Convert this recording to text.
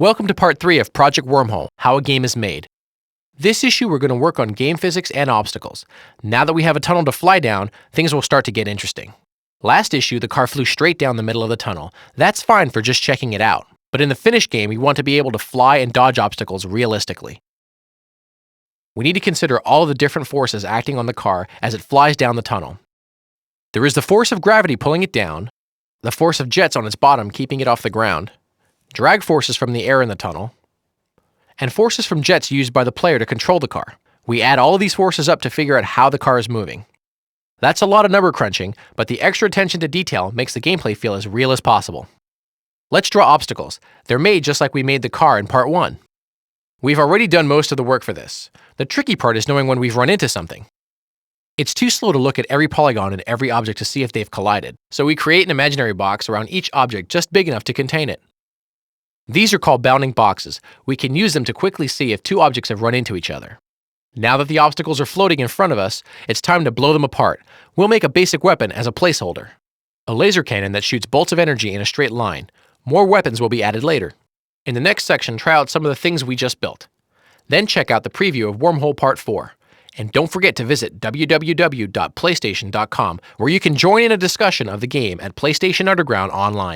Welcome to part 3 of Project Wormhole, How a Game is Made. This issue we're going to work on game physics and obstacles. Now that we have a tunnel to fly down, things will start to get interesting. Last issue, the car flew straight down the middle of the tunnel. That's fine for just checking it out. But in the finished game, we want to be able to fly and dodge obstacles realistically. We need to consider all of the different forces acting on the car as it flies down the tunnel. There is the force of gravity pulling it down, the force of jets on its bottom keeping it off the ground, drag forces from the air in the tunnel, and forces from jets used by the player to control the car. We add all of these forces up to figure out how the car is moving. That's a lot of number crunching, but the extra attention to detail makes the gameplay feel as real as possible. Let's draw obstacles. They're made just like we made the car in part 1. We've already done most of the work for this. The tricky part is knowing when we've run into something. It's too slow to look at every polygon and every object to see if they've collided, so we create an imaginary box around each object just big enough to contain it. These are called bounding boxes. We can use them to quickly see if two objects have run into each other. Now that the obstacles are floating in front of us, it's time to blow them apart. We'll make a basic weapon as a placeholder. A laser cannon that shoots bolts of energy in a straight line. More weapons will be added later. In the next section, try out some of the things we just built. Then check out the preview of Wormhole Part 4. And don't forget to visit www.playstation.com, where you can join in a discussion of the game at PlayStation Underground online.